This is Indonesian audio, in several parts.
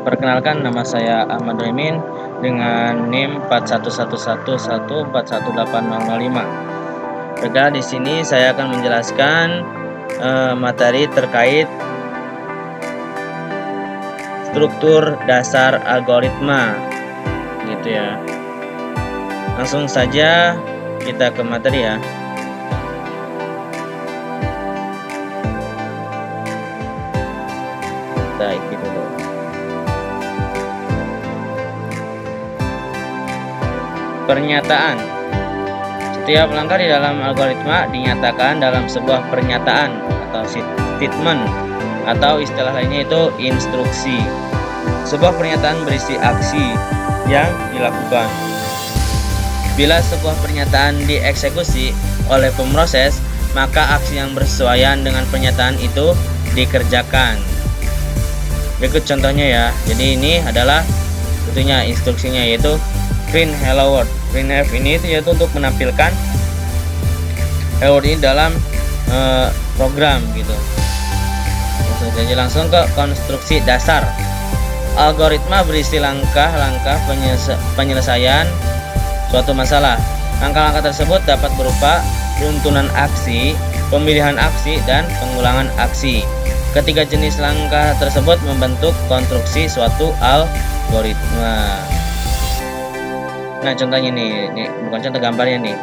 Perkenalkan, nama saya Ahmad Remin dengan NIM 4111141805. Baiklah, di sini saya akan menjelaskan materi terkait struktur dasar algoritma, gitu ya. Langsung saja kita ke materi ya. Kita ikuti dulu. Pernyataan. Setiap langkah di dalam algoritma dinyatakan dalam sebuah pernyataan atau statement, atau istilah lainnya itu instruksi. Sebuah pernyataan berisi aksi yang dilakukan. Bila sebuah pernyataan dieksekusi oleh pemroses, maka aksi yang bersesuaian dengan pernyataan itu dikerjakan. Berikut contohnya ya. Jadi ini adalah tentunya instruksinya, yaitu print hello world. Printf ini yaitu untuk menampilkan hello world ini dalam program gitu. Langsung ke konstruksi dasar. Algoritma berisi langkah-langkah penyelesaian suatu masalah. Langkah-langkah tersebut dapat berupa runtunan aksi, pemilihan aksi, dan pengulangan aksi. Ketiga jenis langkah tersebut membentuk konstruksi suatu algoritma. Nah, contohnya nih bukan contoh gambarnya nih.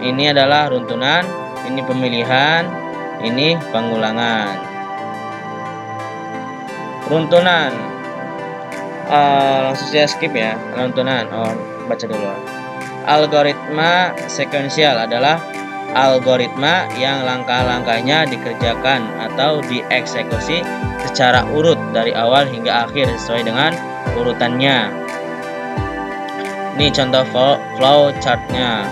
Ini adalah runtunan, ini pemilihan, ini pengulangan. Runtunan. Langsung saya skip ya. Runtunan. Baca dulu. Algoritma sekuensial adalah algoritma yang langkah-langkahnya dikerjakan atau dieksekusi secara urut dari awal hingga akhir sesuai dengan urutannya. Ini contoh flow chartnya.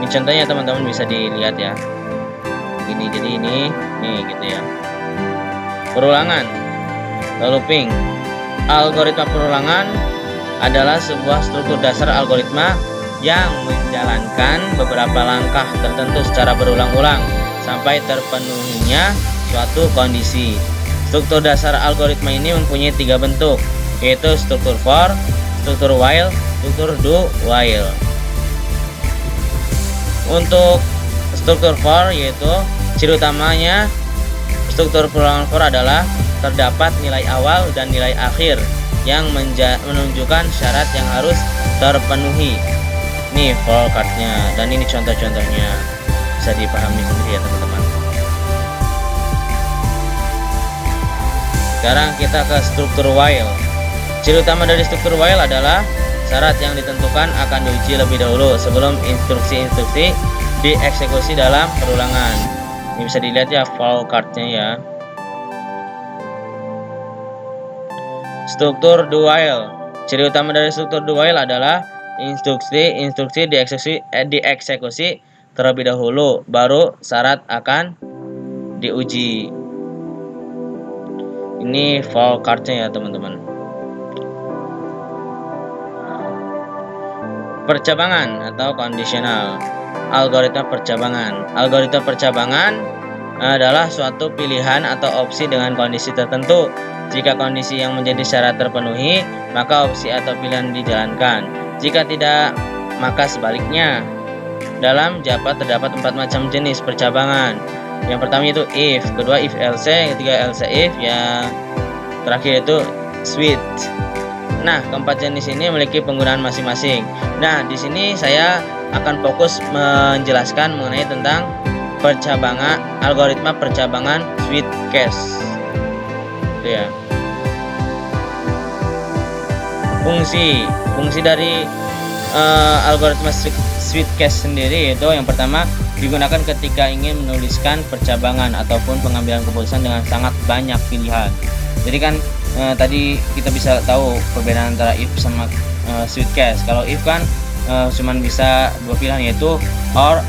Ini contohnya teman-teman bisa dilihat ya. Ini jadi ini gitu ya. Perulangan, looping. Algoritma perulangan adalah sebuah struktur dasar algoritma yang menjalankan beberapa langkah tertentu secara berulang-ulang sampai terpenuhinya suatu kondisi. Struktur dasar algoritma ini mempunyai 3 bentuk, yaitu struktur for, struktur while, struktur do while. Untuk struktur for, yaitu ciri utamanya struktur perulangan for adalah terdapat nilai awal dan nilai akhir yang menunjukkan syarat yang harus terpenuhi. Ini for cardnya, dan ini contoh-contohnya, bisa dipahami sendiri ya teman-teman. Sekarang kita ke struktur while. Ciri utama dari struktur while adalah syarat yang ditentukan akan diuji lebih dahulu sebelum instruksi-instruksi dieksekusi dalam perulangan. Ini bisa dilihat ya for cardnya ya. Struktur do while. Ciri utama dari struktur do while adalah instruksi dieksekusi terlebih dahulu, baru syarat akan diuji. Ini for cardnya ya teman-teman. Percabangan atau conditional. Algoritma percabangan. Algoritma percabangan adalah suatu pilihan atau opsi dengan kondisi tertentu. Jika kondisi yang menjadi syarat terpenuhi, maka opsi atau pilihan dijalankan. Jika tidak, maka sebaliknya. Dalam Java terdapat 4 macam jenis percabangan. Yang pertama itu if, kedua if else, ketiga else if, yang terakhir itu switch. Nah, keempat jenis ini memiliki penggunaan masing-masing. Nah, di sini saya akan fokus menjelaskan mengenai tentang percabangan, algoritma percabangan switch case. Itu ya. Fungsi dari algoritma switch case sendiri, yaitu yang pertama digunakan ketika ingin menuliskan percabangan ataupun pengambilan keputusan dengan sangat banyak pilihan. Jadi kan tadi kita bisa tahu perbedaan antara if sama switch case. Kalau if kan cuman bisa 2 pilihan, yaitu or,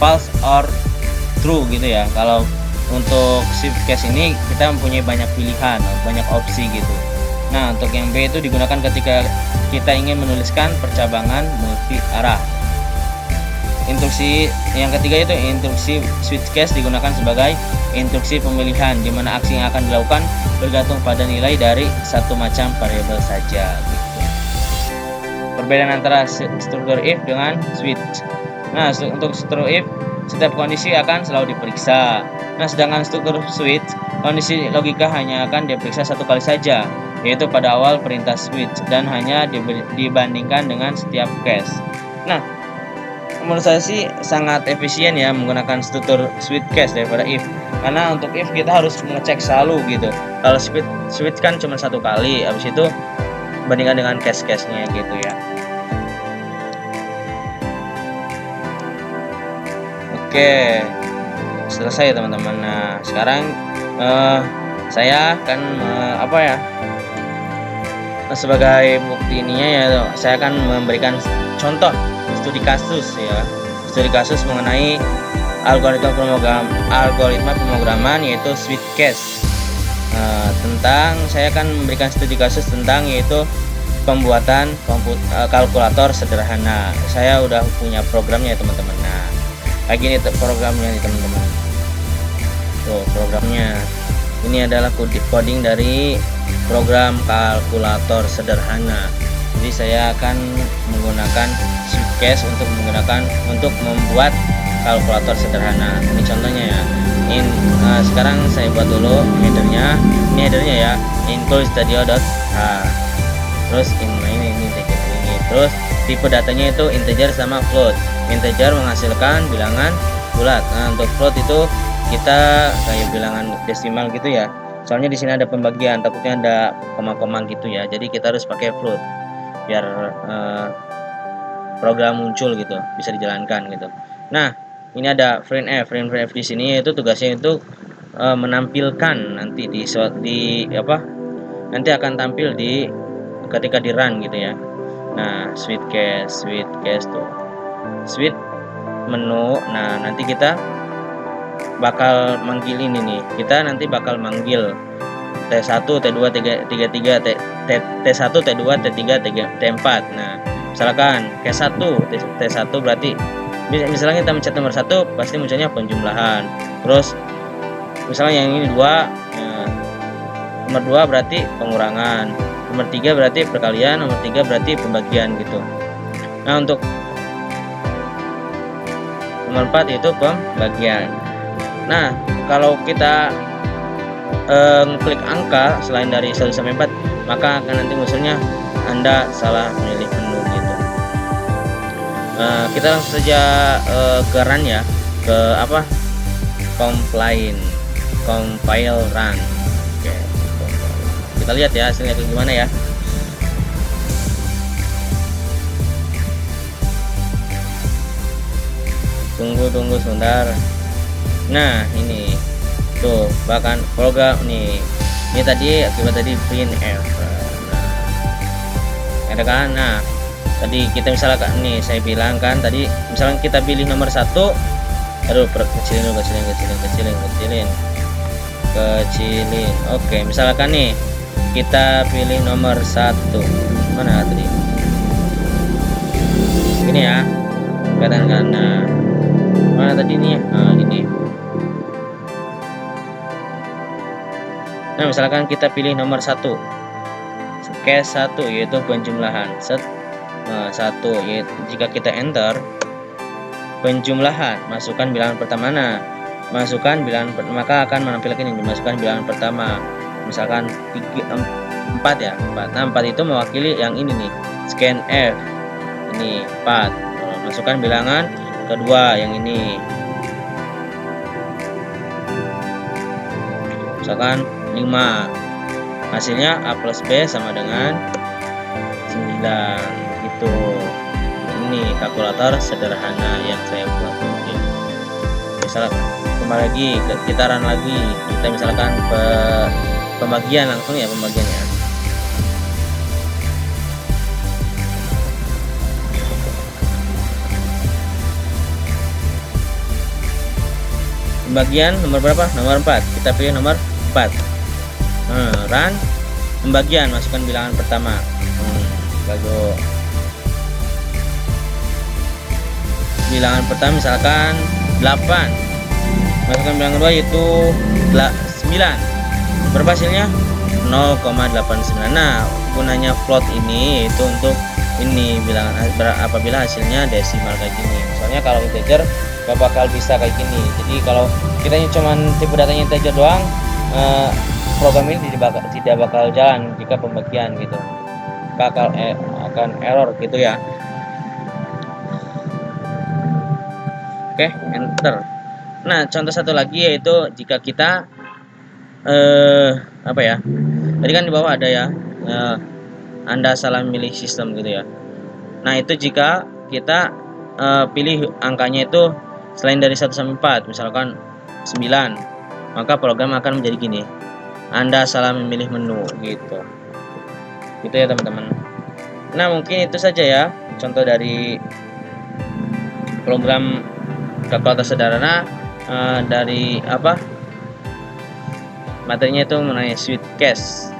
false or true gitu ya. Kalau untuk switch case ini kita mempunyai banyak pilihan, banyak opsi gitu. Nah, untuk yang B itu digunakan ketika kita ingin menuliskan percabangan multi arah. instruksi yang ketiga itu instruksi switch case digunakan sebagai instruksi pemilihan, di mana aksi yang akan dilakukan bergantung pada nilai dari satu macam variabel saja. Gitu. Perbedaan antara struktur if dengan switch. Nah, untuk struktur if setiap kondisi akan selalu diperiksa. Nah, sedangkan struktur switch, kondisi logika hanya akan diperiksa satu kali saja, yaitu pada awal perintah switch dan hanya dibandingkan dengan setiap case. Nah, menurut saya sih sangat efisien ya menggunakan struktur switch case daripada if, karena untuk if kita harus mengecek selalu gitu. Kalau switch kan cuma satu kali, habis itu bandingkan dengan case-case-nya gitu ya. Oke, selesai teman-teman. Nah, sekarang saya akan sebagai bukti ininya ya, saya akan memberikan contoh studi kasus ya, studi kasus mengenai algoritma pemrograman yaitu switch case. Saya akan memberikan studi kasus tentang yaitu pembuatan kalkulator sederhana. Saya udah punya programnya ya teman-teman. Nah, kayak gini programnya nih teman-teman. Tuh programnya. Ini adalah coding dari program kalkulator sederhana. Jadi saya akan menggunakan switch case untuk membuat kalkulator sederhana. Ini contohnya ya. Sekarang saya buat dulu headernya. Ini headernya ya. include_studio.h. Terus ini. Terus tipe datanya itu integer sama float. Integer menghasilkan bilangan bulat. Nah, untuk float itu kita kayak bilangan desimal gitu ya. Soalnya di sini ada pembagian, takutnya ada koma-koma gitu ya. Jadi kita harus pakai float biar program muncul gitu, bisa dijalankan gitu. Nah, ini ada printf di sini, itu tugasnya itu menampilkan nanti nanti akan tampil ketika di run gitu ya. Nah, switch case tuh. Switch menu. Nah, nanti kita bakal manggil ini nih. Kita nanti bakal manggil T1, T2, T3, T1, T2, T3, T4. Nah, misalkan T1 berarti misalnya kita mencet nomor 1 pasti munculnya penjumlahan. Terus misalnya yang ini 2, nomor 2 berarti pengurangan, nomor 3 berarti perkalian, nomor 3 berarti pembagian gitu. Nah, untuk nomor 4 itu pembagian. Nah, kalau kita klik angka selain dari 1 sampai 4, maka akan nanti munculnya Anda salah memilih menu gitu. Kita langsung saja ke run ya, ke compile run. Oke, kita lihat ya hasilnya kayak gimana ya. Tunggu sebentar. Nah, ini tuh bahkan program nih. Ini tadi akibat tadi printf. Nah, ada kan? Nah, tadi kita misalkan nih saya bilang kan tadi misalkan kita pilih nomor 1. Aduh, kecilin. Oke, misalkan nih kita pilih nomor 1. Mana tadi? Ini ya. Katakan nah. Mana tadi nih? Nah, ini. Nah, misalkan kita pilih nomor 1. Case 1 yaitu penjumlahan. 1 yaitu jika kita enter penjumlahan, masukkan bilangan pertama. Nah, masukkan bilangan maka akan menampilkan ini dimasukkan bilangan pertama. Misalkan 4 ya. 4. Nah, 4 itu mewakili yang ini nih. Scanf. Ini 4. Masukkan bilangan kedua yang ini. Misalkan 5. Hasilnya A plus B sama dengan 9 gitu. Ini kalkulator sederhana yang saya buat. Misalkan kembali lagi kita run lagi, kita misalkan pembagian langsung ya, pembagiannya. Pembagian nomor berapa? Nomor 4. Kita pilih nomor 4. Run pembagian, masukkan bilangan pertama. Bagus. bilangan pertama misalkan 8, masukkan bilangan kedua yaitu 9. Berapa hasilnya? 0,89. Nah, gunanya float ini itu untuk ini bilangan apabila hasilnya desimal kayak gini. Misalnya kalau integer gak bakal bisa kayak gini. Jadi kalau kita cuma tipe datanya integer doang, program ini tidak bakal jalan jika pembagian gitu. Akan error gitu ya. Oke, enter. Nah, contoh satu lagi yaitu jika kita apa ya? Tadi kan di bawah ada ya, Anda salah memilih sistem gitu ya. Nah, itu jika kita pilih angkanya itu selain dari 1 sampai 4, misalkan 9, maka program akan menjadi gini. Anda salah memilih menu gitu. Gitu ya, teman-teman. Nah, mungkin itu saja ya contoh dari program kalkulator sederhana dari materinya itu mengenai Switchcase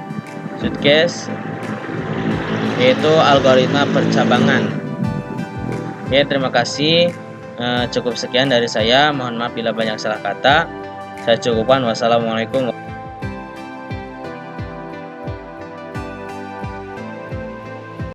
yaitu algoritma percabangan. Oke, terima kasih. Cukup sekian dari saya. Mohon maaf bila banyak salah kata. Saya cukupkan. Wassalamualaikum.